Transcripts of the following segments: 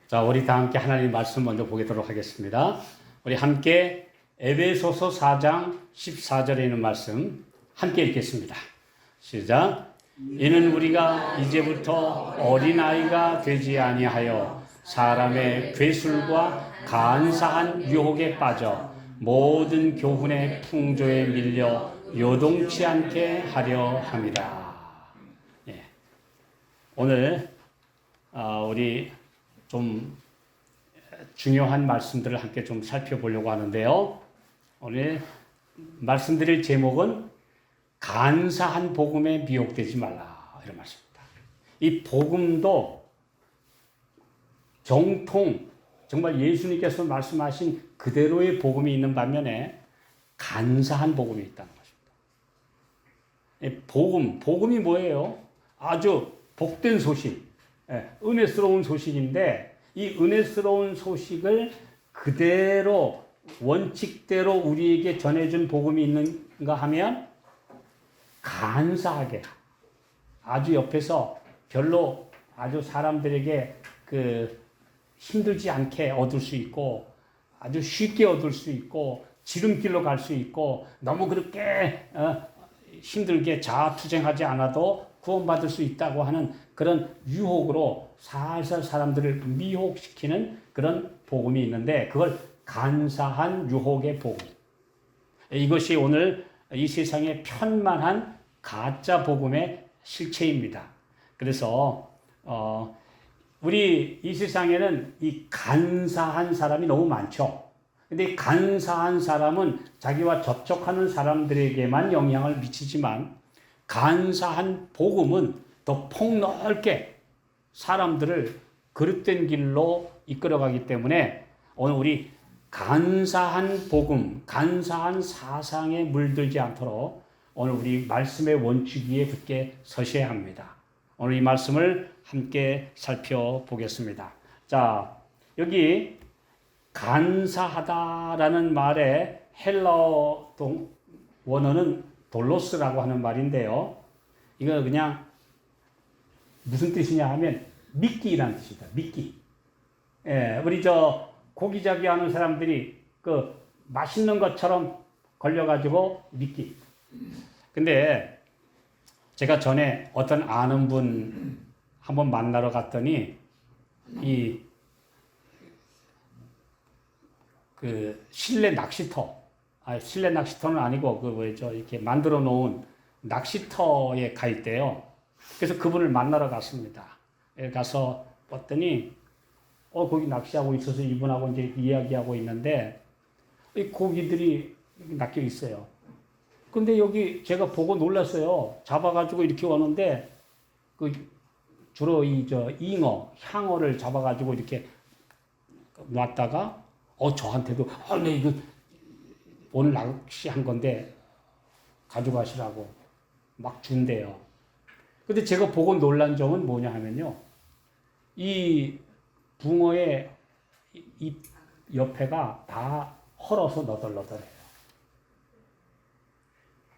자, 우리 다 함께 하나님 말씀 먼저 보도록 하겠습니다. 우리 함께 에베소서 4장 14절에 있는 말씀 함께 읽겠습니다. 시작. 이는 우리가 이제부터 어린아이가 되지 아니하여 사람의 괴술과 간사한 유혹에 빠져 모든 교훈의 풍조에 밀려 요동치 않게 하려 함이라. 예. 오늘 우리 좀 중요한 말씀들을 함께 좀 살펴보려고 하는데요. 오늘 말씀드릴 제목은 간사한 복음에 미혹되지 말라, 이런 말씀입니다. 이 복음도 정통 정말 예수님께서 말씀하신 그대로의 복음이 있는 반면에 간사한 복음이 있다는 것입니다. 복음이 뭐예요? 아주 복된 소식, 은혜스러운 소식인데 이 은혜스러운 소식을 그대로 원칙대로 우리에게 전해준 복음이 있는가 하면 간사하게 아주 옆에서 별로 아주 사람들에게 힘들지 않게 얻을 수 있고 아주 쉽게 얻을 수 있고 지름길로 갈 수 있고 너무 그렇게 힘들게 자아투쟁하지 않아도 구원받을 수 있다고 하는 그런 유혹으로 살살 사람들을 미혹시키는 그런 복음이 있는데 그걸 간사한 유혹의 복음. 이것이 오늘 이 세상에 편만한 가짜 복음의 실체입니다. 그래서 우리 이 세상에는 이 간사한 사람이 너무 많죠. 근데 이 간사한 사람은 자기와 접촉하는 사람들에게만 영향을 미치지만 간사한 복음은 더 폭넓게 사람들을 그릇된 길로 이끌어가기 때문에 오늘 우리 간사한 복음, 간사한 사상에 물들지 않도록 오늘 우리 말씀의 원칙 위에 굳게 서셔야 합니다. 오늘 이 말씀을 함께 살펴보겠습니다. 자, 여기 간사하다라는 말의 헬라어 원어는 돌로스라고 하는 말인데요. 이거 그냥 무슨 뜻이냐 하면 미끼라는 뜻이다. 미끼. 예, 우리 고기잡이 하는 사람들이 맛있는 것처럼 걸려가지고 미끼. 근데 제가 전에 어떤 아는 분 한번 만나러 갔더니 실내 낚시터는 아니고 이렇게 만들어 놓은 낚시터에 가 있대요. 그래서 그분을 만나러 갔습니다. 가서 봤더니 거기 낚시하고 있어서 이분하고 이제 이야기하고 있는데 이 고기들이 낚여 있어요. 근데 여기 제가 보고 놀랐어요. 잡아가지고 이렇게 오는데 주로 잉어, 향어를 잡아가지고 이렇게 놨다가 저한테도 네, 이거 오늘 낚시한 건데 가져가시라고 막 준대요. 근데 제가 보고 놀란 점은 뭐냐 하면요. 이 붕어의 이 옆에가 다 헐어서 너덜너덜해요.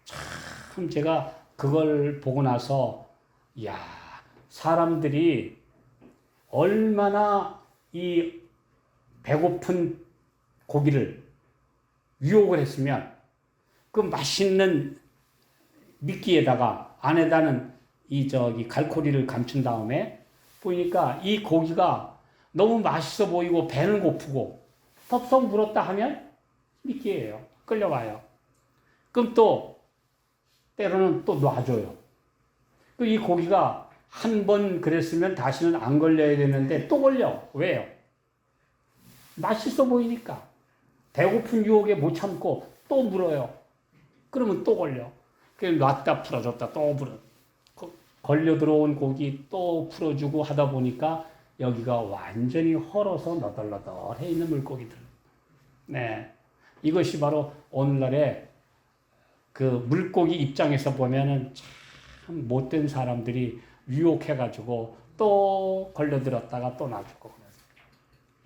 참 제가 그걸 보고 나서 사람들이 얼마나 이 배고픈 고기를 유혹을 했으면 그 맛있는 미끼에다가 안에다는 갈코리를 감춘 다음에 보니까 이 고기가 너무 맛있어 보이고 배는 고프고 덥석 물었다 하면 미끼예요. 끌려와요. 그럼 또 때로는 또 놔줘요. 이 고기가 한 번 그랬으면 다시는 안 걸려야 되는데 또 걸려. 왜요? 맛있어 보이니까. 배고픈 유혹에 못 참고 또 물어요. 그러면 또 걸려. 놨다 풀어줬다 또 물어. 걸려 들어온 고기 또 풀어주고 하다 보니까 여기가 완전히 헐어서 너덜너덜해 있는 물고기들. 네. 이것이 바로 오늘날의 물고기 입장에서 보면은 참 못된 사람들이 유혹해가지고 또 걸려들었다가 또 놔주고.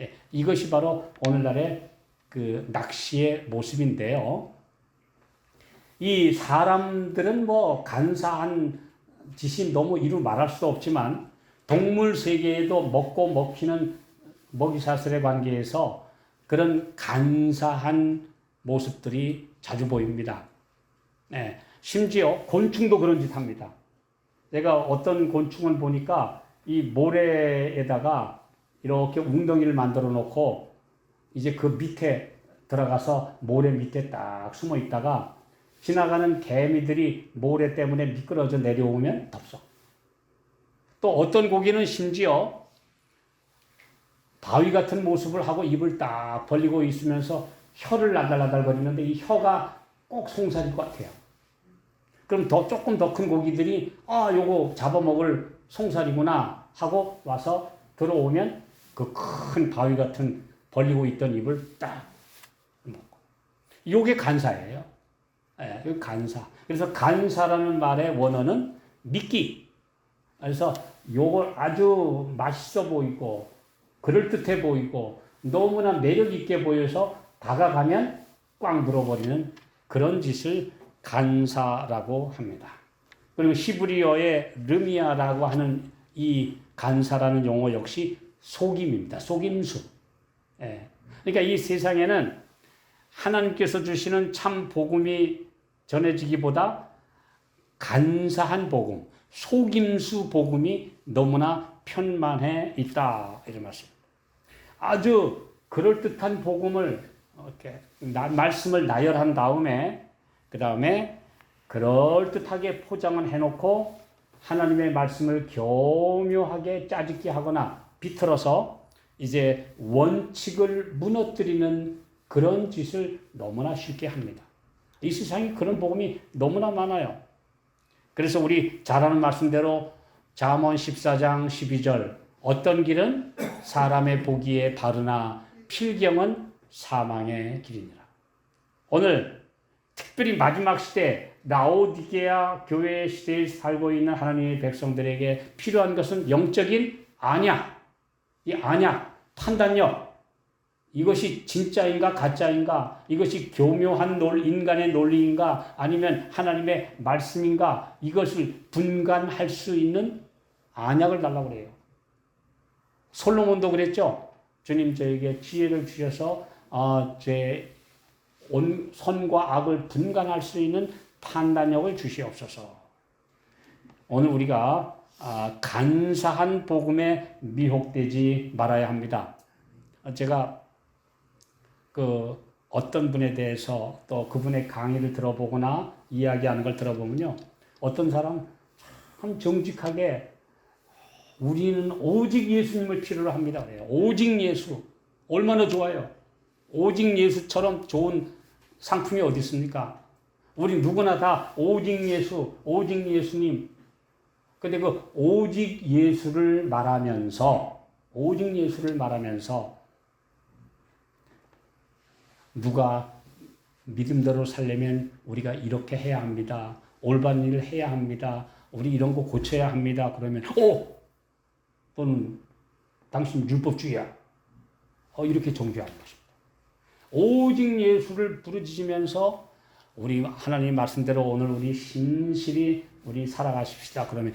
예, 이것이 바로 오늘날의 낚시의 모습인데요. 이 사람들은 간사한 짓이 너무 이루 말할 수 없지만 동물 세계에도 먹고 먹히는 먹이사슬의 관계에서 그런 간사한 모습들이 자주 보입니다. 네, 심지어 곤충도 그런 짓 합니다. 제가 어떤 곤충을 보니까 이 모래에다가 이렇게 웅덩이를 만들어 놓고 이제 그 밑에 들어가서 모래 밑에 딱 숨어 있다가 지나가는 개미들이 모래 때문에 미끄러져 내려오면 덥석. 또 어떤 고기는 심지어 바위 같은 모습을 하고 입을 딱 벌리고 있으면서 혀를 나달나달거리는데 이 혀가 꼭 송사리일 것 같아요. 그럼 조금 더 큰 고기들이 요거 잡아먹을 송사리구나 하고 와서 들어오면 그 큰 바위 같은 벌리고 있던 입을 딱 먹고. 요게 간사예요. 예, 네, 간사. 그래서 간사라는 말의 원어는 미끼. 그래서 요걸 아주 맛있어 보이고 그럴듯해 보이고 너무나 매력 있게 보여서 다가가면 꽉 물어버리는 그런 짓을 간사라고 합니다. 그리고 히브리어의 르미아라고 하는 이 간사라는 용어 역시 속임입니다. 속임수. 예. 그러니까 이 세상에는 하나님께서 주시는 참 복음이 전해지기보다 간사한 복음, 속임수 복음이 너무나 편만해 있다. 이런 말씀입니다. 아주 그럴듯한 복음을 이렇게 말씀을 나열한 다음에 그 다음에 그럴듯하게 포장을 해놓고 하나님의 말씀을 교묘하게 짜집기 하거나 비틀어서 이제 원칙을 무너뜨리는 그런 짓을 너무나 쉽게 합니다. 이 세상에 그런 복음이 너무나 많아요. 그래서 우리 잘 아는 말씀대로 잠언 14장 12절 어떤 길은 사람의 보기에 바르나 필경은 사망의 길이니라. 오늘 특별히 마지막 시대 라오디게아 교회 시대에 살고 있는 하나님의 백성들에게 필요한 것은 영적인 안약, 이 안약, 판단력, 이것이 진짜인가 가짜인가, 이것이 교묘한 인간의 논리인가 아니면 하나님의 말씀인가, 이것을 분간할 수 있는 안약을 달라고 그래요. 솔로몬도 그랬죠. 주님 저에게 지혜를 주셔서 제 선과 악을 분간할 수 있는 판단력을 주시옵소서. 오늘 우리가 간사한 복음에 미혹되지 말아야 합니다. 제가 어떤 분에 대해서 또 그분의 강의를 들어보거나 이야기하는 걸 들어보면요, 어떤 사람 참 정직하게 우리는 오직 예수님을 필요로 합니다 그래요. 오직 예수 얼마나 좋아요. 오직 예수처럼 좋은 상품이 어디 있습니까? 우리 누구나 다 오직 예수, 오직 예수님. 근데 그 오직 예수를 말하면서 누가 믿음대로 살려면 우리가 이렇게 해야 합니다. 올바른 일을 해야 합니다. 우리 이런 거 고쳐야 합니다. 그러면 너는 당신 율법주의야. 이렇게 정죄하는 것입니다. 오직 예수를 부르짖으면서 우리 하나님 말씀대로 오늘 우리 신실히 우리 살아가십시다. 그러면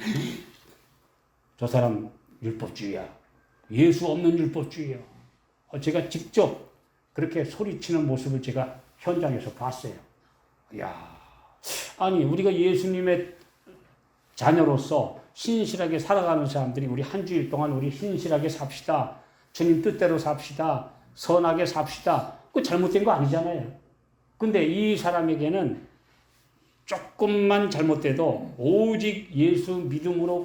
저 사람 율법주의야. 예수 없는 율법주의야. 제가 직접 그렇게 소리치는 모습을 제가 현장에서 봤어요. 아니 우리가 예수님의 자녀로서 신실하게 살아가는 사람들이 우리 한 주일 동안 우리 신실하게 삽시다. 주님 뜻대로 삽시다. 선하게 삽시다. 그거 잘못된 거 아니잖아요. 근데 이 사람에게는 조금만 잘못돼도 오직 예수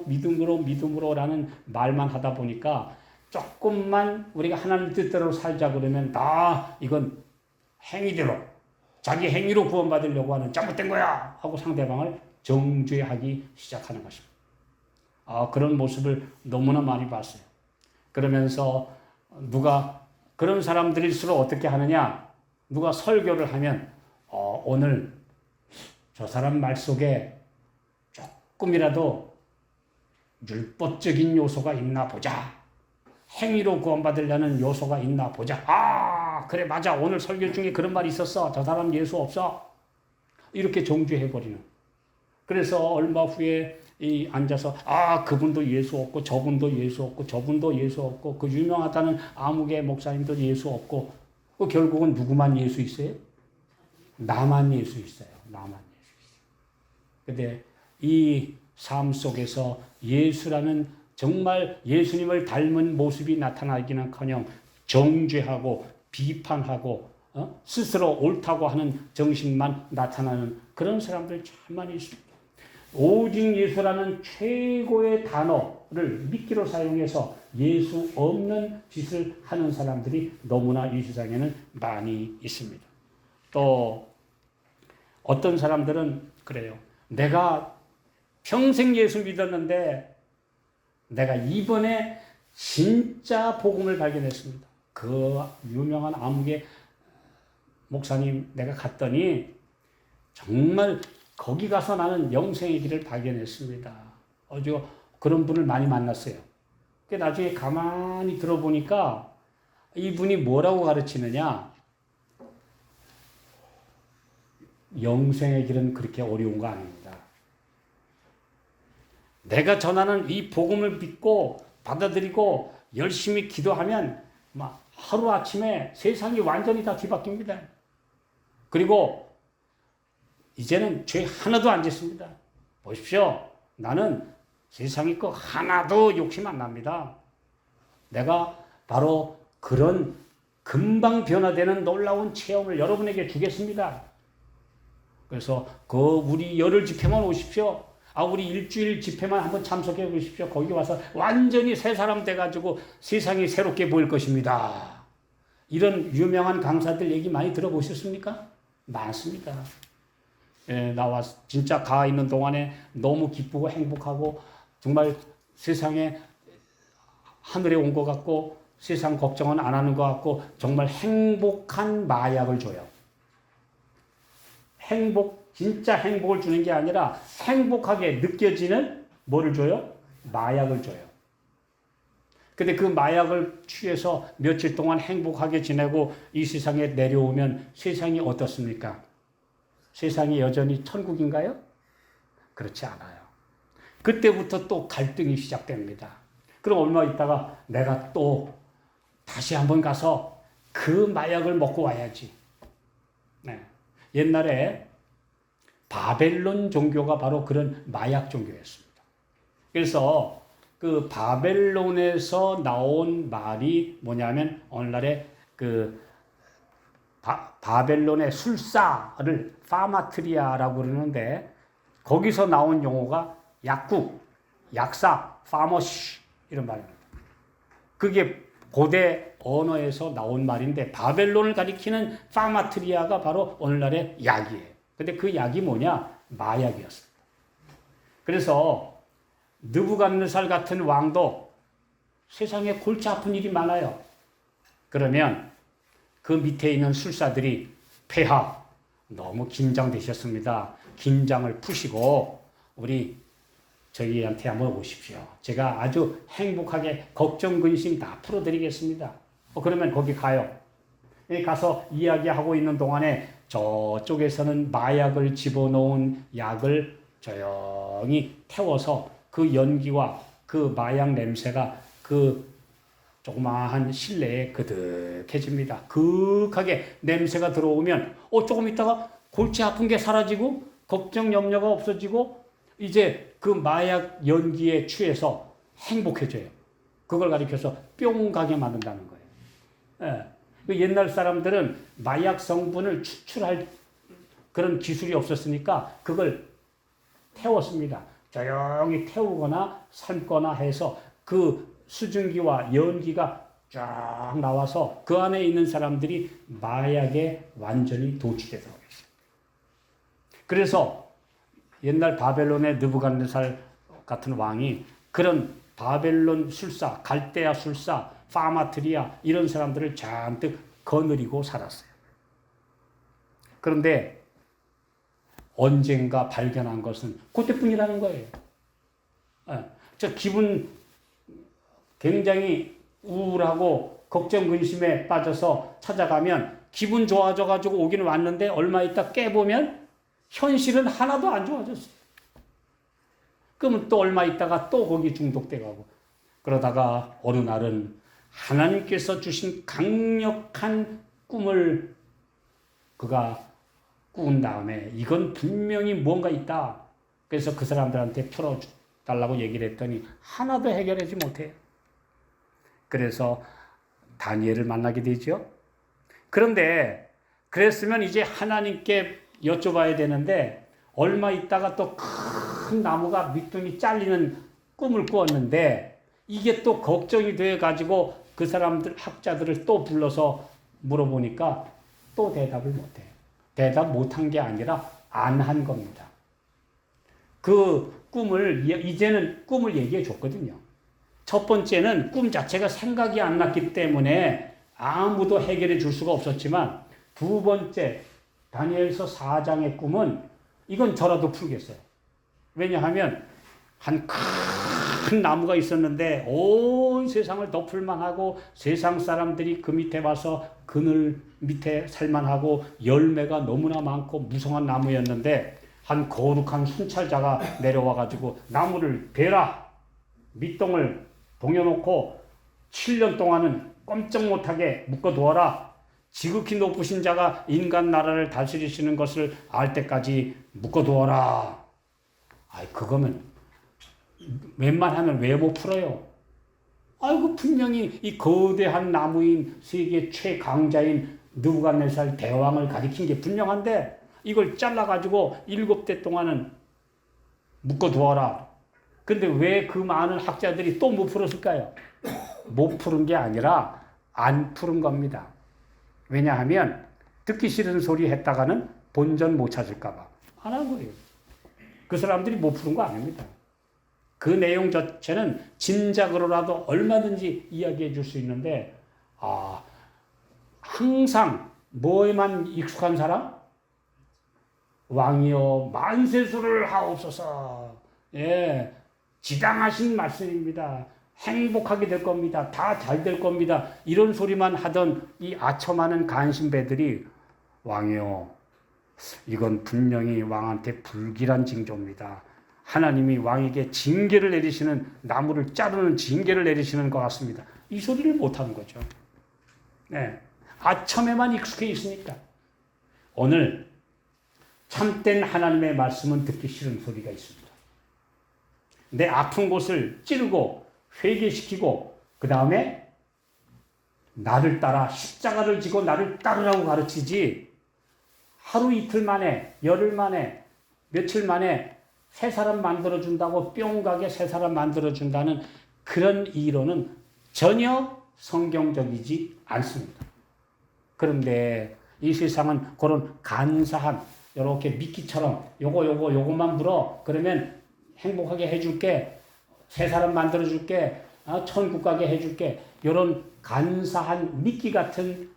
믿음으로라는 말만 하다 보니까 조금만 우리가 하나님 뜻대로 살자 그러면 이건 행위대로 자기 행위로 구원받으려고 하는 잘못된 거야 하고 상대방을 정죄하기 시작하는 것입니다. 그런 모습을 너무나 많이 봤어요. 그러면서 그런 사람들일수록 어떻게 하느냐, 누가 설교를 하면 오늘 저 사람 말 속에 조금이라도 율법적인 요소가 있나 보자. 행위로 구원받으려는 요소가 있나 보자. 그래 맞아. 오늘 설교 중에 그런 말이 있었어. 저 사람 예수 없어. 이렇게 정죄해버리는. 그래서 얼마 후에 앉아서 그분도 예수 없고 저분도 예수 없고 저분도 예수 없고 그 유명하다는 아무개 목사님도 예수 없고 결국은 누구만 예수 있어요? 나만 예수 있어요. 나만 예수 있어요. 근데 이 삶 속에서 예수라는 정말 예수님을 닮은 모습이 나타나기는커녕 정죄하고 비판하고 스스로 옳다고 하는 정신만 나타나는 그런 사람들 참 많이 있습니다. 오직 예수라는 최고의 단어를 미끼로 사용해서 예수 없는 짓을 하는 사람들이 너무나 이 세상에는 많이 있습니다. 또 어떤 사람들은 그래요. 내가 평생 예수 믿었는데 내가 이번에 진짜 복음을 발견했습니다. 그 유명한 아무개 목사님 내가 갔더니 정말 거기 가서 나는 영생의 길을 발견했습니다. 아주 그런 분을 많이 만났어요. 나중에 가만히 들어보니까 이분이 뭐라고 가르치느냐. 영생의 길은 그렇게 어려운 거 아닙니다. 내가 전하는 이 복음을 믿고 받아들이고 열심히 기도하면 막 하루아침에 세상이 완전히 다 뒤바뀝니다. 그리고 이제는 죄 하나도 안 짓습니다. 보십시오. 나는 세상에 거 하나도 욕심 안 납니다. 내가 바로 그런 금방 변화되는 놀라운 체험을 여러분에게 주겠습니다. 그래서 우리 열흘 집회만 오십시오. 우리 일주일 집회만 한번 참석해 보십시오. 거기 와서 완전히 새 사람 돼가지고 세상이 새롭게 보일 것입니다. 이런 유명한 강사들 얘기 많이 들어보셨습니까? 많습니다. 나와 진짜 가 있는 동안에 너무 기쁘고 행복하고 정말 세상에 하늘에 온 것 같고 세상 걱정은 안 하는 것 같고 정말 행복한 마약을 줘요. 진짜 행복을 주는 게 아니라 행복하게 느껴지는 뭐를 줘요? 마약을 줘요. 근데 그 마약을 취해서 며칠 동안 행복하게 지내고 이 세상에 내려오면 세상이 어떻습니까? 세상이 여전히 천국인가요? 그렇지 않아요. 그때부터 또 갈등이 시작됩니다. 그럼 얼마 있다가 내가 또 다시 한번 가서 그 마약을 먹고 와야지. 네. 옛날에 바벨론 종교가 바로 그런 마약 종교였습니다. 그래서 그 바벨론에서 나온 말이 뭐냐면 오늘날에 바벨론의 술사를 파마트리아라고 그러는데 거기서 나온 용어가 약국, 약사, 파머시 이런 말입니다. 그게 고대 언어에서 나온 말인데 바벨론을 가리키는 파마트리아가 바로 오늘날의 약이에요. 근데 그 약이 뭐냐? 마약이었습니다. 그래서 느부갓네살 같은 왕도 세상에 골치 아픈 일이 많아요. 그러면 그 밑에 있는 술사들이 폐하 너무 긴장되셨습니다. 긴장을 푸시고 저희한테 한번 오십시오. 제가 아주 행복하게 걱정 근심 다 풀어드리겠습니다. 그러면 거기 가요. 가서 이야기하고 있는 동안에 저쪽에서는 마약을 집어넣은 약을 조용히 태워서 그 연기와 그 마약 냄새가 그 조그마한 실내에 그득해집니다. 그윽하게 냄새가 들어오면 조금 있다가 골치 아픈 게 사라지고 걱정 염려가 없어지고 이제 그 마약 연기에 취해서 행복해져요. 그걸 가리켜서 뿅 가게 만든다는 거예요. 그 옛날 사람들은 마약 성분을 추출할 그런 기술이 없었으니까 그걸 태웠습니다. 조용히 태우거나 삶거나 해서 그 수증기와 연기가 쫙 나와서 그 안에 있는 사람들이 마약에 완전히 도취되도록 했어요. 그래서 옛날 바벨론의 느부갓네살 같은 왕이 그런 바벨론 술사, 갈대아 술사, 파마트리아 이런 사람들을 잔뜩 거느리고 살았어요. 그런데 언젠가 발견한 것은 그때뿐이라는 거예요. 저 기분 굉장히 우울하고 걱정 근심에 빠져서 찾아가면 기분 좋아져가지고 오기는 왔는데 얼마 있다 깨보면 현실은 하나도 안 좋아졌어요. 그러면 또 얼마 있다가 또 거기 중독돼 가고. 그러다가 어느 날은 하나님께서 주신 강력한 꿈을 그가 꾸은 다음에 이건 분명히 뭔가 있다. 그래서 그 사람들한테 풀어달라고 얘기를 했더니 하나도 해결하지 못해요. 그래서 다니엘을 만나게 되죠. 그런데 그랬으면 이제 하나님께 여쭤봐야 되는데 얼마 있다가 또 큰 나무가 밑둥이 잘리는 꿈을 꾸었는데 이게 또 걱정이 돼가지고 그 사람들 학자들을 또 불러서 물어보니까 또 대답을 못해요. 대답 못한 게 아니라 안 한 겁니다. 그 꿈을 이제는 꿈을 얘기해 줬거든요. 첫 번째는 꿈 자체가 생각이 안 났기 때문에 아무도 해결해 줄 수가 없었지만 두 번째 다니엘서 4장의 꿈은 이건 저라도 풀겠어요. 왜냐하면 한 큰 나무가 있었는데 온 세상을 덮을만 하고 세상 사람들이 그 밑에 와서 그늘 밑에 살만하고 열매가 너무나 많고 무성한 나무였는데 한 거룩한 순찰자가 내려와 가지고 나무를 베라 밑동을 동여놓고 7년 동안은 꼼짝 못하게 묶어두어라. 지극히 높으신 자가 인간 나라를 다스리시는 것을 알 때까지 묶어두어라. 아이, 그거면 웬만하면 왜 못 풀어요? 아이고, 분명히 이 거대한 나무인 세계 최강자인 느부갓네살 대왕을 가리킨 게 분명한데 이걸 잘라가지고 7대 동안은 묶어두어라. 근데 왜 그 많은 학자들이 또 못 풀었을까요? 못 푸른 게 아니라 안 푸른 겁니다. 왜냐하면 듣기 싫은 소리 했다가는 본전 못 찾을까봐 안 한 거예요. 그 사람들이 못 푸른 거 아닙니다. 그 내용 자체는 짐작으로라도 얼마든지 이야기해 줄 수 있는데, 항상 뭐에만 익숙한 사람? 왕이여 만세수를 하옵소서. 예, 지당하신 말씀입니다. 행복하게 될 겁니다. 다 잘 될 겁니다. 이런 소리만 하던 이 아첨하는 간신배들이 왕이여, 이건 분명히 왕한테 불길한 징조입니다. 하나님이 왕에게 징계를 내리시는, 나무를 자르는 징계를 내리시는 것 같습니다. 이 소리를 못하는 거죠. 네. 아첨에만 익숙해 있으니까. 오늘 참된 하나님의 말씀은 듣기 싫은 소리가 있습니다. 내 아픈 곳을 찌르고 회개시키고 그 다음에 나를 따라 십자가를 지고 나를 따르라고 가르치지, 하루 이틀 만에, 열흘 만에, 며칠 만에 새 사람 만들어준다고 뿅 가게 새 사람 만들어준다는 그런 이론은 전혀 성경적이지 않습니다. 그런데 이 세상은 그런 간사한, 이렇게 미끼처럼 요것만 물어. 그러면 행복하게 해줄게. 새 사람 만들어줄게. 천국 가게 해줄게. 이런 간사한 미끼 같은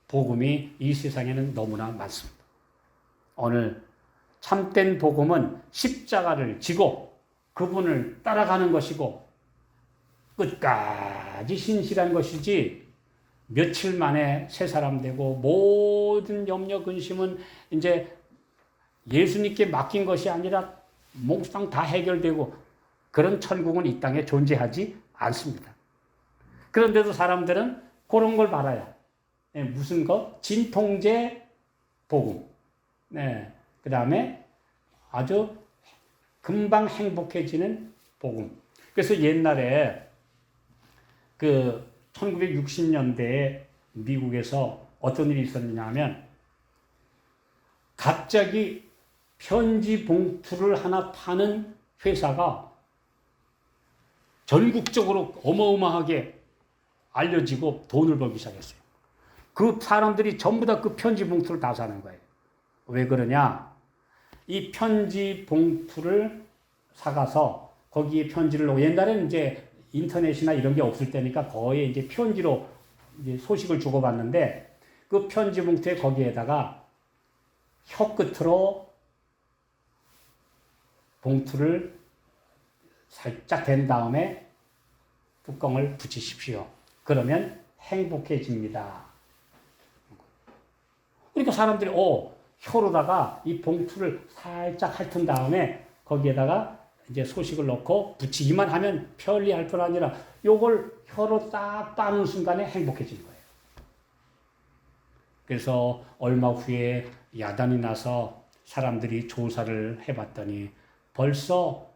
복음이 이 세상에는 너무나 많습니다. 오늘 참된 복음은 십자가를 지고 그분을 따라가는 것이고 끝까지 신실한 것이지, 며칠 만에 새 사람 되고 모든 염려 근심은 이제 예수님께 맡긴 것이 아니라 몽땅 다 해결되고 그런 천국은 이 땅에 존재하지 않습니다. 그런데도 사람들은 그런 걸 말아요. 네, 무슨 것? 진통제 복음. 네. 그 다음에 아주 금방 행복해지는 복음. 그래서 옛날에 그 1960년대에 미국에서 어떤 일이 있었느냐 하면 갑자기 편지 봉투를 하나 파는 회사가 전국적으로 어마어마하게 알려지고 돈을 벌기 시작했어요. 그 사람들이 전부 다 그 편지 봉투를 다 사는 거예요. 왜 그러냐? 이 편지 봉투를 사가서 거기에 편지를 넣고, 옛날에는 이제 인터넷이나 이런 게 없을 때니까 거의 이제 편지로 이제 소식을 주고받는데, 그 편지 봉투에 거기에다가 혀 끝으로 봉투를 살짝 댄 다음에 뚜껑을 붙이십시오. 그러면 행복해집니다. 그러니까 사람들이 혀로다가 이 봉투를 살짝 핥은 다음에 거기에다가 이제 소식을 넣고 붙이기만 하면 편리할 뿐 아니라 요걸 혀로 딱 빠는 순간에 행복해지는 거예요. 그래서 얼마 후에 야단이 나서 사람들이 조사를 해봤더니 벌써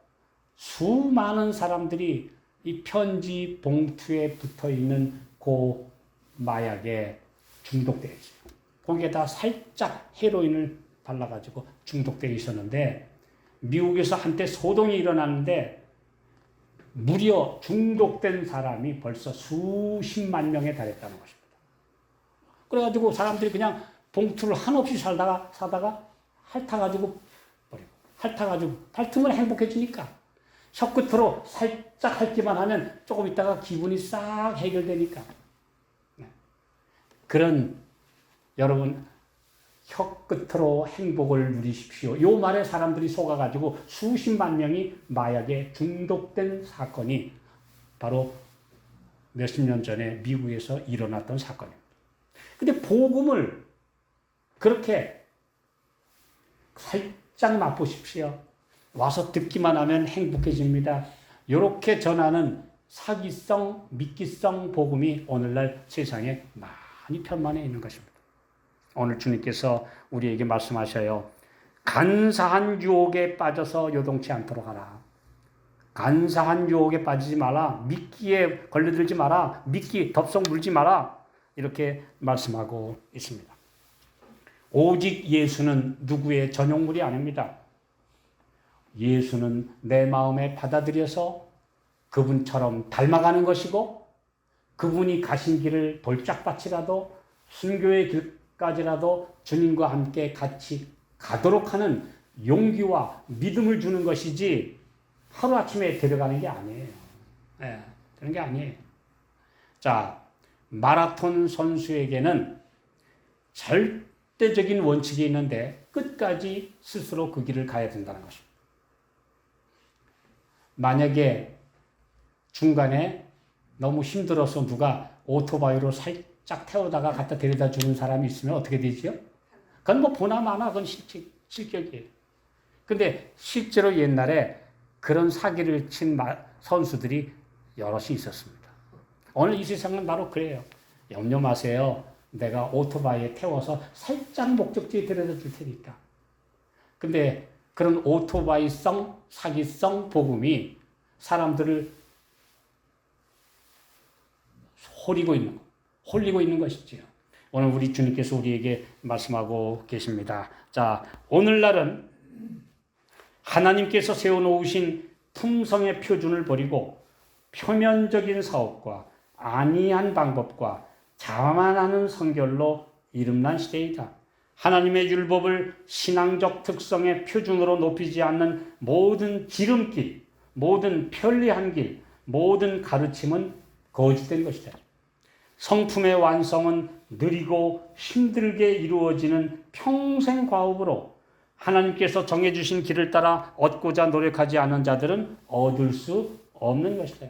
수많은 사람들이 이 편지 봉투에 붙어 있는 그 마약에 중독되어 있어요. 거기에다 살짝 헤로인을 발라가지고 중독되어 있었는데 미국에서 한때 소동이 일어났는데 무려 중독된 사람이 벌써 수십만 명에 달했다는 것입니다. 그래가지고 사람들이 그냥 봉투를 한없이 사다가 핥아가지고 버리고 핥아가지고 핥으면 행복해지니까 혀끝으로 살짝 핥기만 하면 조금 있다가 기분이 싹 해결되니까. 그런 여러분 혀끝으로 행복을 누리십시오. 요 말에 사람들이 속아가지고 수십만 명이 마약에 중독된 사건이 바로 몇십 년 전에 미국에서 일어났던 사건입니다. 근데 복음을 그렇게 살짝 맛보십시오. 와서 듣기만 하면 행복해집니다. 이렇게 전하는 사기성, 미끼성 복음이 오늘날 세상에 많이 편만해 있는 것입니다. 오늘 주님께서 우리에게 말씀하셔요. 간사한 유혹에 빠져서 요동치 않도록 하라. 간사한 유혹에 빠지지 마라. 미끼에 걸려들지 마라. 미끼 덥석 물지 마라. 이렇게 말씀하고 있습니다. 오직 예수는 누구의 전용물이 아닙니다. 예수는 내 마음에 받아들여서 그분처럼 닮아가는 것이고 그분이 가신 길을 볼짝밭이라도 순교의 길까지라도 주님과 함께 같이 가도록 하는 용기와 믿음을 주는 것이지 하루아침에 데려가는 게 아니에요. 네, 그런 게 아니에요. 자, 마라톤 선수에게는 절대적인 원칙이 있는데 끝까지 스스로 그 길을 가야 된다는 것입니다. 만약에 중간에 너무 힘들어서 누가 오토바이로 살짝 태우다가 갖다 데려다 주는 사람이 있으면 어떻게 되지요? 그건 뭐 보나 마나 그건 실격이에요. 근데 실제로 옛날에 그런 사기를 친 선수들이 여럿이 있었습니다. 오늘 이 세상은 바로 그래요. 염려 마세요. 내가 오토바이에 태워서 살짝 목적지에 데려다 줄 테니까. 근데 그런 오토바이성, 사기성 복음이 사람들을 홀리고 있는 것이지요. 오늘 우리 주님께서 우리에게 말씀하고 계십니다. 자, 오늘날은 하나님께서 세워놓으신 품성의 표준을 버리고 표면적인 사업과 안이한 방법과 자만하는 성결로 이름난 시대이다. 하나님의 율법을 신앙적 특성의 표준으로 높이지 않는 모든 지름길, 모든 편리한 길, 모든 가르침은 거짓된 것이다. 성품의 완성은 느리고 힘들게 이루어지는 평생 과업으로 하나님께서 정해주신 길을 따라 얻고자 노력하지 않은 자들은 얻을 수 없는 것이다.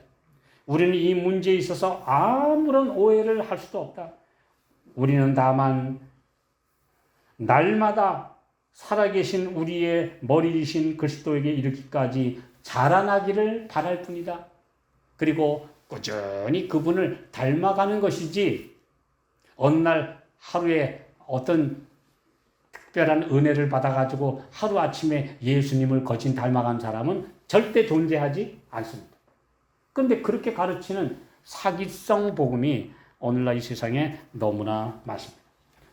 우리는 이 문제에 있어서 아무런 오해를 할 수도 없다. 우리는 다만 날마다 살아계신 우리의 머리이신 그리스도에게 이르기까지 자라나기를 바랄 뿐이다. 그리고 꾸준히 그분을 닮아가는 것이지 어느 날 하루에 어떤 특별한 은혜를 받아가지고 하루아침에 예수님을 거진 닮아간 사람은 절대 존재하지 않습니다. 그런데 그렇게 가르치는 사기성 복음이 오늘날 이 세상에 너무나 많습니다.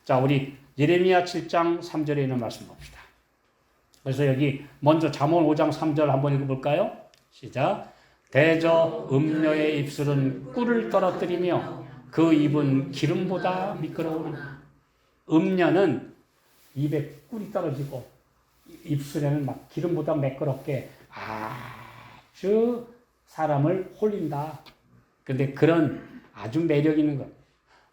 자, 우리 예레미야 7장 3절에 있는 말씀 봅시다. 그래서 여기 먼저 잠언 5장 3절 한번 읽어볼까요? 시작. 대저 음녀의 입술은 꿀을 떨어뜨리며 그 입은 기름보다 미끄러우나. 음녀는 입에 꿀이 떨어지고 입술에는 막 기름보다 매끄럽게 아주 사람을 홀린다. 근데 그런 아주 매력 있는 것.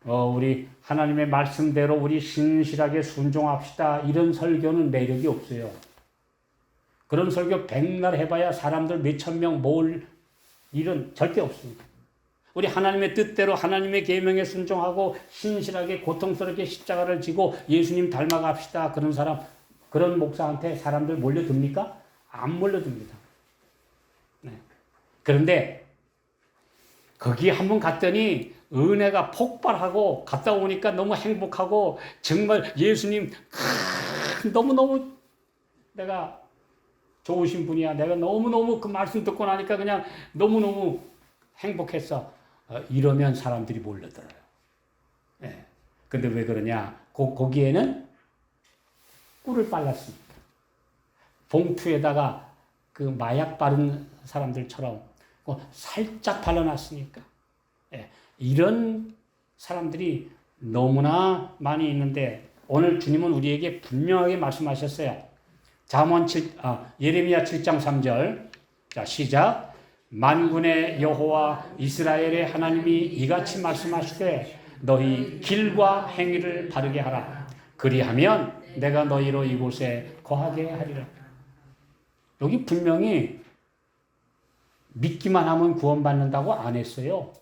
우리 하나님의 말씀대로 우리 신실하게 순종합시다. 이런 설교는 매력이 없어요. 그런 설교 백날 해봐야 사람들 몇천 명 모을 일은 절대 없습니다. 우리 하나님의 뜻대로 하나님의 계명에 순종하고 신실하게 고통스럽게 십자가를 지고 예수님 닮아갑시다. 그런 사람, 그런 목사한테 사람들 몰려듭니까? 안 몰려듭니다. 그런데 거기 한번 갔더니 은혜가 폭발하고 갔다 오니까 너무 행복하고 정말 예수님 너무너무 내가 좋으신 분이야. 내가 너무너무 그 말씀 듣고 나니까 그냥 너무너무 행복했어. 이러면 사람들이 몰려들어요. 예. 근데 왜 그러냐? 거기에는 꿀을 빨랐습니다. 봉투에다가 그 마약 바른 사람들처럼 살짝 발라놨으니까. 예. 이런 사람들이 너무나 많이 있는데 오늘 주님은 우리에게 분명하게 말씀하셨어요. 예레미야 7장 3절. 자, 시작. 만군의 여호와 이스라엘의 하나님이 이같이 말씀하시되 너희 길과 행위를 바르게 하라. 그리하면 내가 너희로 이곳에 거하게 하리라. 여기 분명히 믿기만 하면 구원받는다고 안 했어요.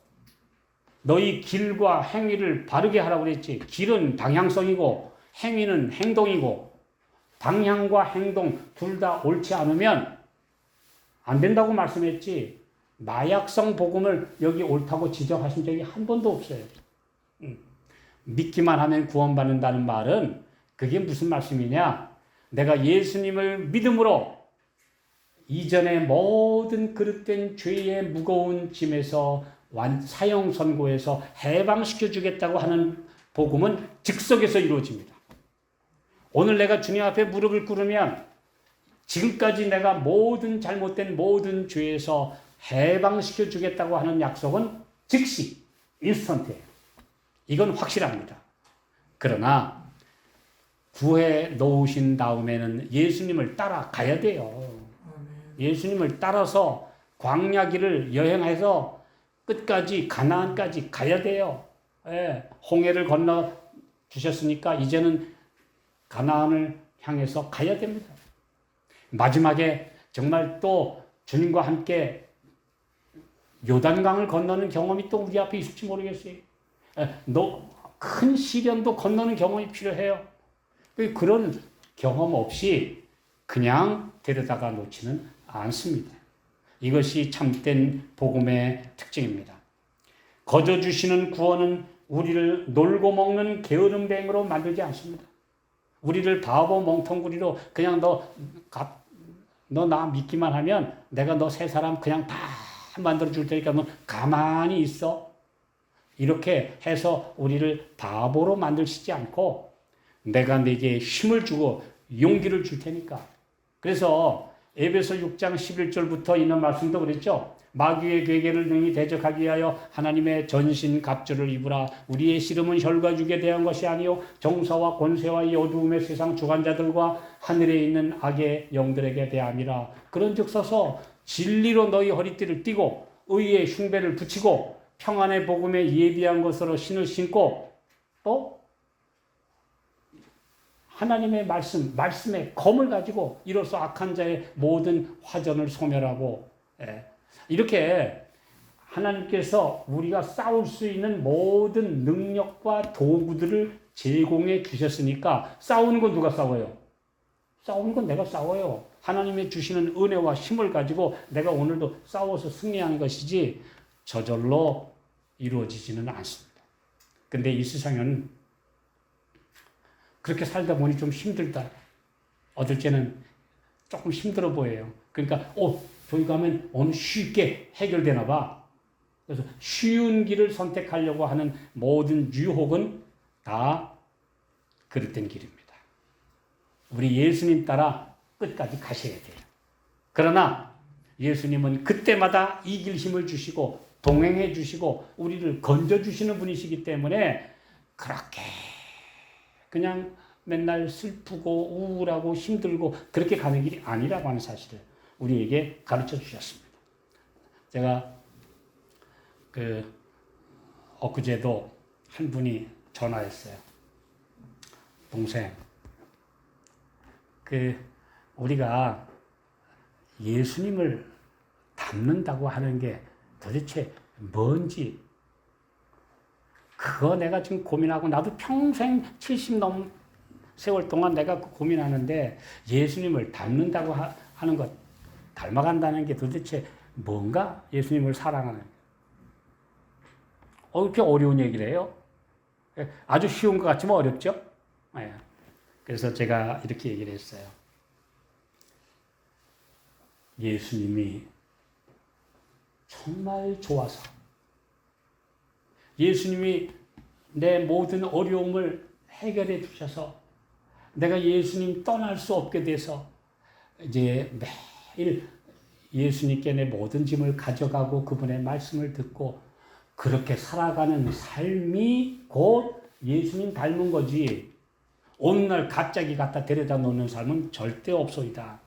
너희 길과 행위를 바르게 하라고 그랬지. 길은 방향성이고 행위는 행동이고 방향과 행동 둘 다 옳지 않으면 안 된다고 말씀했지. 마약성 복음을 여기 옳다고 지적하신 적이 한 번도 없어요. 믿기만 하면 구원받는다는 말은 그게 무슨 말씀이냐? 내가 예수님을 믿음으로 이전의 모든 그릇된 죄의 무거운 짐에서 사형 선고에서 해방시켜 주겠다고 하는 복음은 즉석에서 이루어집니다. 오늘 내가 주님 앞에 무릎을 꿇으면 지금까지 내가 모든 잘못된 모든 죄에서 해방시켜 주겠다고 하는 약속은 즉시 인스턴트예요. 이건 확실합니다. 그러나 구해 놓으신 다음에는 예수님을 따라가야 돼요. 예수님을 따라서 광야길을 여행해서 끝까지 가나안까지 가야 돼요. 예, 홍해를 건너 주셨으니까 이제는 가나안을 향해서 가야 됩니다. 마지막에 정말 또 주님과 함께 요단강을 건너는 경험이 또 우리 앞에 있을지 모르겠어요. 큰 시련도 건너는 경험이 필요해요. 그런 경험 없이 그냥 데려다가 놓지는 않습니다. 이것이 참된 복음의 특징입니다. 거저 주시는 구원은 우리를 놀고 먹는 게으름뱅이로 만들지 않습니다. 우리를 바보 멍텅구리로 그냥 너 나 믿기만 하면 내가 너 새 사람 그냥 다 만들어 줄 테니까 너 가만히 있어. 이렇게 해서 우리를 바보로 만드시지 않고 내가 네게 힘을 주고 용기를 줄 테니까. 그래서 에베소 6장 11절부터 있는 말씀도 그랬죠. 마귀의 괴계를 능히 대적하기 위하여 하나님의 전신 갑주를 입으라. 우리의 씨름은 혈과 육에 대한 것이 아니요 정사와 권세와 이 어두움의 세상 주관자들과 하늘에 있는 악의 영들에게 대함이라. 그런즉 서서 진리로 너희 허리띠를 띠고 의의 흉배를 붙이고 평안의 복음에 예비한 것으로 신을 신고 또 하나님의 말씀의 검을 가지고 이로써 악한 자의 모든 화전을 소멸하고, 이렇게 하나님께서 우리가 싸울 수 있는 모든 능력과 도구들을 제공해 주셨으니까 싸우는 건 누가 싸워요? 싸우는 건 내가 싸워요. 하나님이 주시는 은혜와 힘을 가지고 내가 오늘도 싸워서 승리하는 것이지 저절로 이루어지지는 않습니다. 근데 이 세상에는 그렇게 살다 보니 좀 힘들다. 어떨 때는 조금 힘들어 보여요. 그러니까 저기 가면 오늘 쉽게 해결되나 봐. 그래서 쉬운 길을 선택하려고 하는 모든 유혹은 다 그릇된 길입니다. 우리 예수님 따라 끝까지 가셔야 돼요. 그러나 예수님은 그때마다 이길 힘을 주시고 동행해 주시고 우리를 건져주시는 분이시기 때문에 그렇게 그냥 맨날 슬프고 우울하고 힘들고 그렇게 가는 길이 아니라고 하는 사실을 우리에게 가르쳐 주셨습니다. 제가 엊그제도 한 분이 전화했어요. 동생, 우리가 예수님을 닮는다고 하는 게 도대체 뭔지 그거 내가 지금 고민하고 나도 평생 70 넘은 세월 동안 내가 고민하는데 예수님을 닮는다고 하는 것, 닮아간다는 게 도대체 뭔가 예수님을 사랑하는. 이렇게 어려운 얘기를 해요. 아주 쉬운 것 같지만 어렵죠? 예. 그래서 제가 이렇게 얘기를 했어요. 예수님이 정말 좋아서 예수님이 내 모든 어려움을 해결해 주셔서 내가 예수님 떠날 수 없게 돼서 이제 매일 예수님께 내 모든 짐을 가져가고 그분의 말씀을 듣고 그렇게 살아가는 삶이 곧 예수님 닮은 거지. 어느 날 갑자기 갖다 데려다 놓는 삶은 절대 없소이다.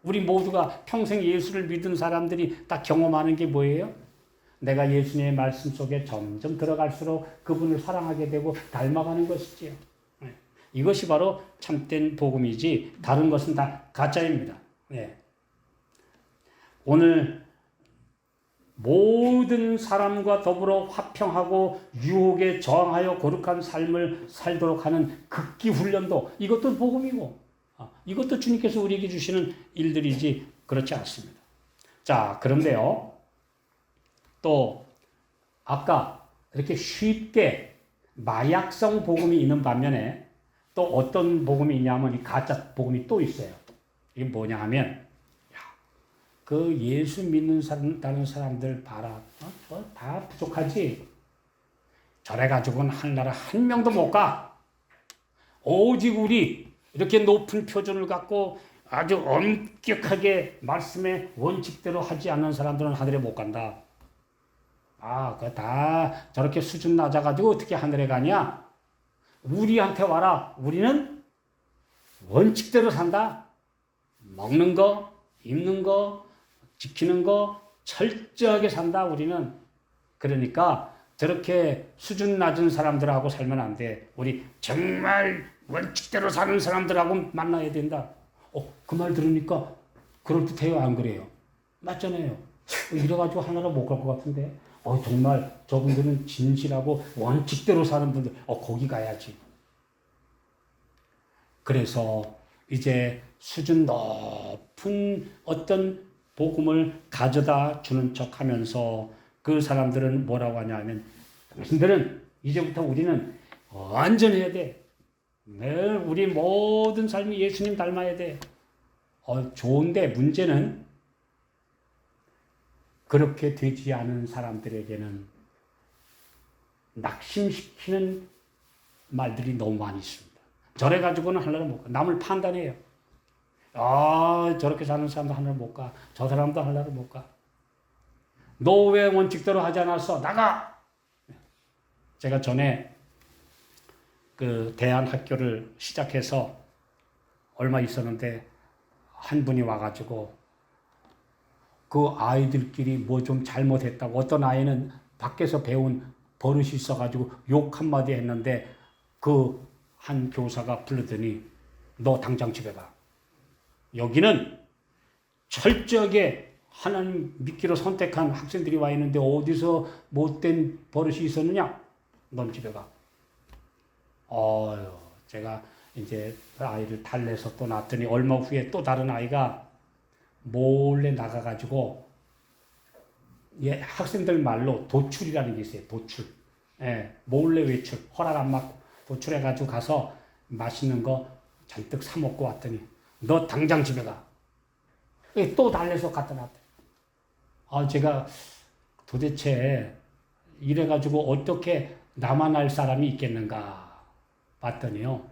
우리 모두가 평생 예수를 믿은 사람들이 다 경험하는 게 뭐예요? 내가 예수님의 말씀 속에 점점 들어갈수록 그분을 사랑하게 되고 닮아가는 것이지요. 이것이 바로 참된 복음이지 다른 것은 다 가짜입니다. 오늘 모든 사람과 더불어 화평하고 유혹에 저항하여 거룩한 삶을 살도록 하는 극기 훈련도 이것도 복음이고 이것도 주님께서 우리에게 주시는 일들이지 그렇지 않습니다. 자, 그런데요. 또 아까 이렇게 쉽게 마약성 복음이 있는 반면에 또 어떤 복음이 있냐면 이 가짜 복음이 또 있어요. 이게 뭐냐 하면 그 예수 믿는다는 사람들 봐라. 다 부족하지. 저래 가지고는 하늘나라 한 명도 못 가. 오직 우리 이렇게 높은 표준을 갖고 아주 엄격하게 말씀의 원칙대로 하지 않는 사람들은 하늘에 못 간다. 그거 다 저렇게 수준 낮아가지고 어떻게 하늘에 가냐? 우리한테 와라. 우리는 원칙대로 산다. 먹는 거, 입는 거, 지키는 거 철저하게 산다. 우리는. 그러니까 저렇게 수준 낮은 사람들하고 살면 안 돼. 우리 정말 원칙대로 사는 사람들하고 만나야 된다. 그 말 들으니까 그럴듯해요? 안 그래요? 맞잖아요. 이래가지고 하나로 못 갈 것 같은데. 정말 저분들은 진실하고 원칙대로 사는 분들, 거기 가야지. 그래서 이제 수준 높은 어떤 복음을 가져다 주는 척 하면서 그 사람들은 뭐라고 하냐면 당신들은 이제부터 우리는 완전해야 돼. 매일 우리 모든 삶이 예수님 닮아야 돼. 좋은데 문제는 그렇게 되지 않은 사람들에게는 낙심시키는 말들이 너무 많이 있습니다. 저래 가지고는 하늘을 못 가. 남을 판단해요. 저렇게 사는 사람도 하늘을 못 가. 저 사람도 하늘을 못 가. 너 왜 원칙대로 하지 않았어? 나가! 제가 전에 그 대안학교를 시작해서 얼마 있었는데 한 분이 와가지고 그 아이들끼리 뭐 좀 잘못했다고 어떤 아이는 밖에서 배운 버릇이 있어가지고 욕 한마디 했는데 그 한 교사가 부르더니 너 당장 집에 가. 여기는 철저하게 하나님 믿기로 선택한 학생들이 와 있는데 어디서 못된 버릇이 있었느냐? 넌 집에 가. 제가 이제 그 아이를 달래서 또 놨더니 얼마 후에 또 다른 아이가 몰래 나가가지고 학생들 말로 도출이라는 게 있어요. 도출. 몰래 외출. 허락 안 받고 도출해가지고 가서 맛있는 거 잔뜩 사 먹고 왔더니 너 당장 집에 가. 또 달래서 갖다 놨대. 제가 도대체 이래가지고 어떻게 나만 알 사람이 있겠는가 봤더니요.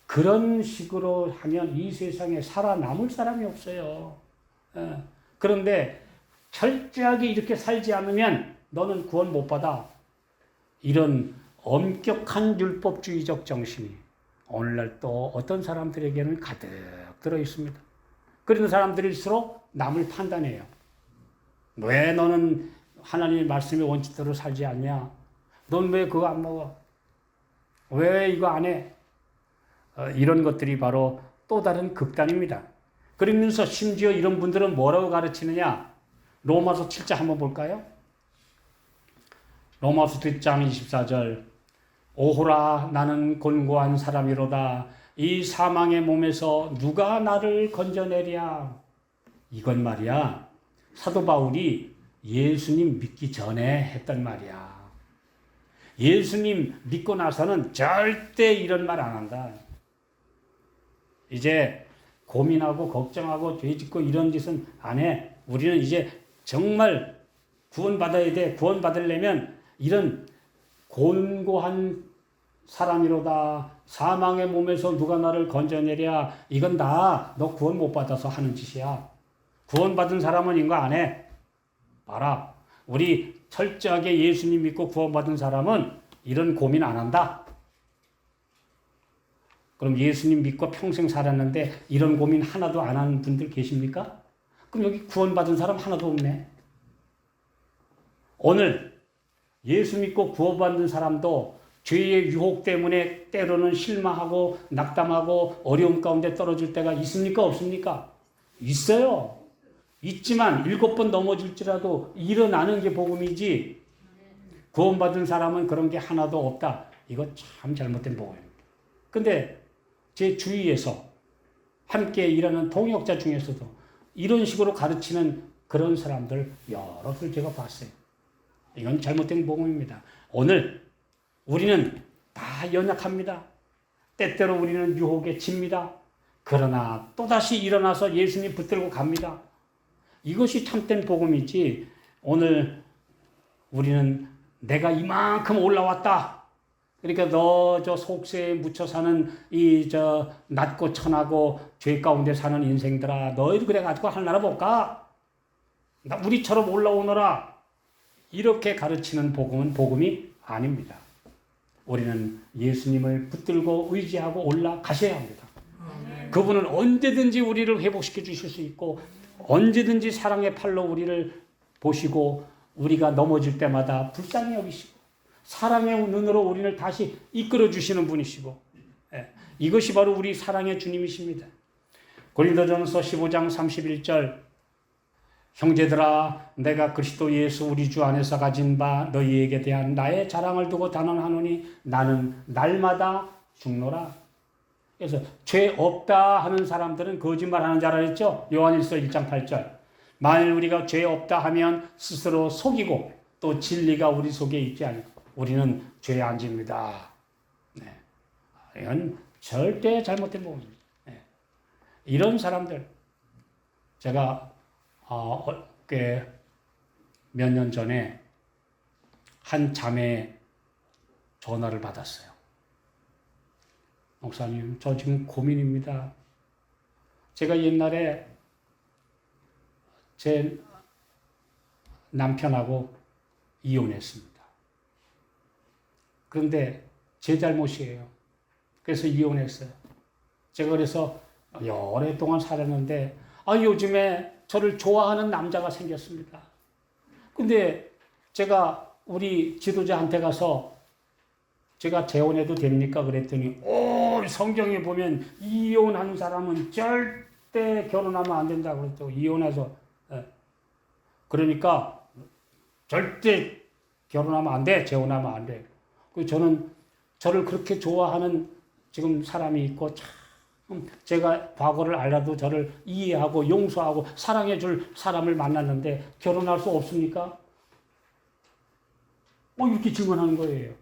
그런 식으로 하면 이 세상에 살아남을 사람이 없어요. 그런데 철저하게 이렇게 살지 않으면 너는 구원 못 받아. 이런 엄격한 율법주의적 정신이 오늘날 또 어떤 사람들에게는 가득 들어 있습니다. 그런 사람들일수록 남을 판단해요. 왜 너는 하나님의 말씀의 원칙대로 살지 않냐? 넌 왜 그거 안 먹어? 왜 이거 안 해? 이런 것들이 바로 또 다른 극단입니다. 그러면서 심지어 이런 분들은 뭐라고 가르치느냐? 로마서 7장 한번 볼까요? 로마서 7장 24절 오호라 나는 곤고한 사람이로다. 이 사망의 몸에서 누가 나를 건져내랴? 이건 말이야. 사도 바울이 예수님 믿기 전에 했던 말이야. 예수님 믿고 나서는 절대 이런 말 안 한다. 이제 고민하고 걱정하고 죄짓고 이런 짓은 안 해. 우리는 이제 정말 구원받아야 돼. 구원받으려면 이런 곤고한 사람이로다. 사망의 몸에서 누가 나를 건져내랴. 이건 다 너 구원 못 받아서 하는 짓이야. 구원받은 사람은 이거 안 해. 봐라. 우리 철저하게 예수님 믿고 구원받은 사람은 이런 고민 안 한다. 그럼 예수님 믿고 평생 살았는데 이런 고민 하나도 안 하는 분들 계십니까? 그럼 여기 구원받은 사람 하나도 없네. 오늘 예수 믿고 구원받는 사람도 죄의 유혹 때문에 때로는 실망하고 낙담하고 어려움 가운데 떨어질 때가 있습니까? 없습니까? 있어요. 있지만 7번 넘어질지라도 일어나는 게 복음이지 구원받은 사람은 그런 게 하나도 없다. 이거 참 잘못된 복음입니다. 근데 제 주위에서 함께 일하는 동역자 중에서도 이런 식으로 가르치는 그런 사람들 여러들 제가 봤어요. 이건 잘못된 복음입니다. 오늘 우리는 다 연약합니다. 때때로 우리는 유혹에 집니다. 그러나 또다시 일어나서 예수님 붙들고 갑니다. 이것이 참된 복음이지 오늘 우리는 내가 이만큼 올라왔다. 그러니까 너 저 속세에 묻혀 사는 이 저 낮고 천하고 죄 가운데 사는 인생들아 너희도 그래가지고 하나나 볼까? 나 우리처럼 올라오너라. 이렇게 가르치는 복음은 복음이 아닙니다. 우리는 예수님을 붙들고 의지하고 올라가셔야 합니다. 그분은 언제든지 우리를 회복시켜 주실 수 있고 언제든지 사랑의 팔로 우리를 보시고 우리가 넘어질 때마다 불쌍히 여기시고 사랑의 눈으로 우리를 다시 이끌어 주시는 분이시고 이것이 바로 우리 사랑의 주님이십니다. 고린도전서 15장 31절 형제들아 내가 그리스도 예수 우리 주 안에서 가진 바 너희에게 대한 나의 자랑을 두고 단언하노니 나는 날마다 죽노라. 그래서 죄 없다 하는 사람들은 거짓말하는 자라 했죠. 요한일서 1장 8절 만일 우리가 죄 없다 하면 스스로 속이고 또 진리가 우리 속에 있지 않고 우리는 죄에 안 집니다. 네. 이건 절대 잘못된 부분입니다. 네. 이런 사람들 제가 몇 년 전에 한 자매 전화를 받았어요. 목사님, 저 지금 고민입니다. 제가 옛날에 제 남편하고 이혼했습니다. 그런데 제 잘못이에요. 그래서 이혼했어요. 제가 그래서 오랫동안 살았는데 요즘에 저를 좋아하는 남자가 생겼습니다. 근데 제가 우리 지도자한테 가서 제가 재혼해도 됩니까? 그랬더니 성경에 보면 이혼한 사람은 절대 결혼하면 안 된다고 그랬죠. 이혼해서 그러니까 절대 결혼하면 안 돼. 재혼하면 안 돼. 저는 저를 그렇게 좋아하는 지금 사람이 있고 참 제가 과거를 알아도 저를 이해하고 용서하고 사랑해 줄 사람을 만났는데 결혼할 수 없습니까? 이렇게 질문하는 거예요.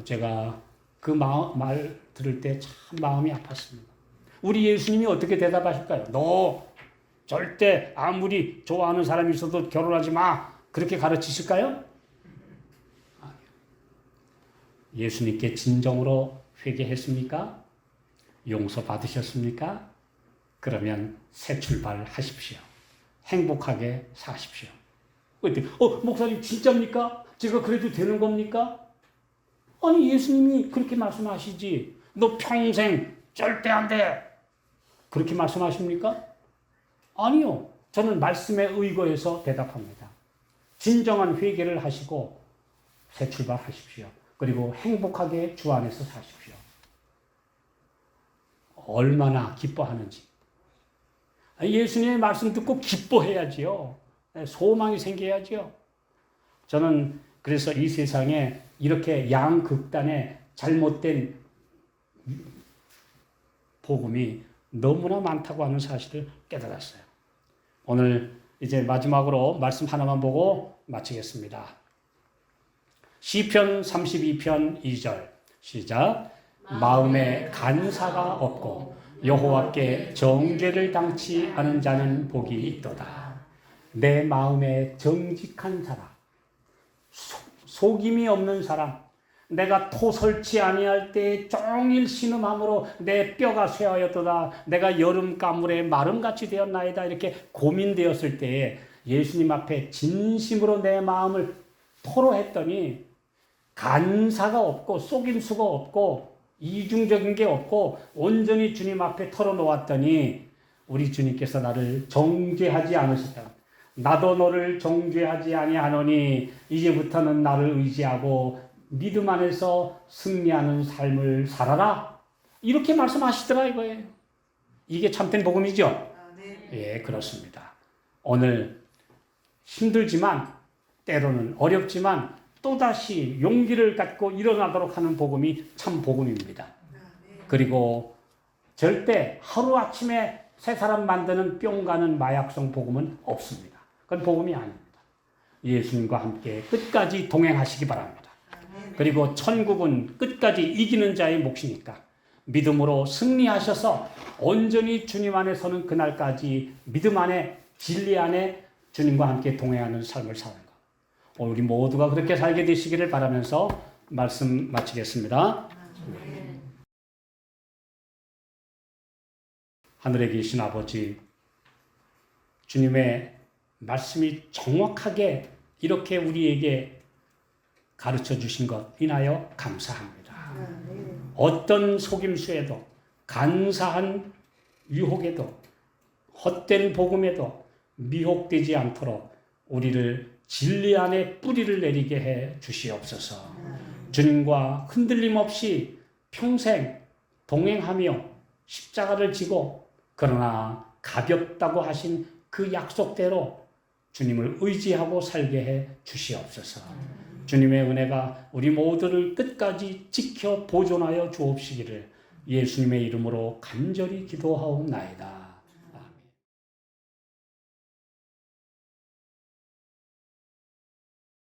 제가 그 말 들을 때 참 마음이 아팠습니다. 우리 예수님이 어떻게 대답하실까요? 너 절대 아무리 좋아하는 사람이 있어도 결혼하지 마. 그렇게 가르치실까요? 예수님께 진정으로 회개했습니까? 용서 받으셨습니까? 그러면 새 출발하십시오. 행복하게 사십시오. 목사님 진짜입니까? 제가 그래도 되는 겁니까? 아니 예수님이 그렇게 말씀하시지. 너 평생 절대 안 돼. 그렇게 말씀하십니까? 아니요. 저는 말씀에 의거해서 대답합니다. 진정한 회개를 하시고 새 출발하십시오. 그리고 행복하게 주 안에서 사십시오. 얼마나 기뻐하는지. 예수님의 말씀 듣고 기뻐해야지요. 소망이 생겨야지요. 저는 그래서 이 세상에 이렇게 양극단의 잘못된 복음이 너무나 많다고 하는 사실을 깨달았어요. 오늘 이제 마지막으로 말씀 하나만 보고 마치겠습니다. 시편 32편 2절 시작. 마음에 간사가 없고 여호와께 정죄를 당치 않은 자는 복이 있도다. 내 마음에 정직한 사람, 속임이 없는 사람, 내가 토 설치 아니할 때 종일 신음함으로 내 뼈가 쇠하였도다. 내가 여름 가물에 마름같이 되었나이다. 이렇게 고민되었을 때에 예수님 앞에 진심으로 내 마음을 토로했더니 간사가 없고 속임수가 없고 이중적인 게 없고 온전히 주님 앞에 털어놓았더니 우리 주님께서 나를 정죄하지 않으셨다. 나도 너를 정죄하지 아니하노니 이제부터는 나를 의지하고 믿음 안에서 승리하는 삶을 살아라. 이렇게 말씀하시더라 이거예요. 이게 참된 복음이죠? 예, 그렇습니다. 오늘 힘들지만 때로는 어렵지만 또다시 용기를 갖고 일어나도록 하는 복음이 참 복음입니다. 그리고 절대 하루아침에 새 사람 만드는 뿅 가는 마약성 복음은 없습니다. 그건 복음이 아닙니다. 예수님과 함께 끝까지 동행하시기 바랍니다. 그리고 천국은 끝까지 이기는 자의 몫이니까 믿음으로 승리하셔서 온전히 주님 안에 서는 그날까지 믿음 안에 진리 안에 주님과 함께 동행하는 삶을 사는 것. 우리 모두가 그렇게 살게 되시기를 바라면서 말씀 마치겠습니다. 하늘에 계신 아버지, 주님의 말씀이 정확하게 이렇게 우리에게 가르쳐 주신 것 인하여 감사합니다. 어떤 속임수에도 간사한 유혹에도 헛된 복음에도 미혹되지 않도록 우리를 진리 안에 뿌리를 내리게 해 주시옵소서. 주님과 흔들림 없이 평생 동행하며 십자가를 지고 그러나 가볍다고 하신 그 약속대로 주님을 의지하고 살게 해 주시옵소서. 주님의 은혜가 우리 모두를 끝까지 지켜 보존하여 주옵시기를 예수님의 이름으로 간절히 기도하옵나이다.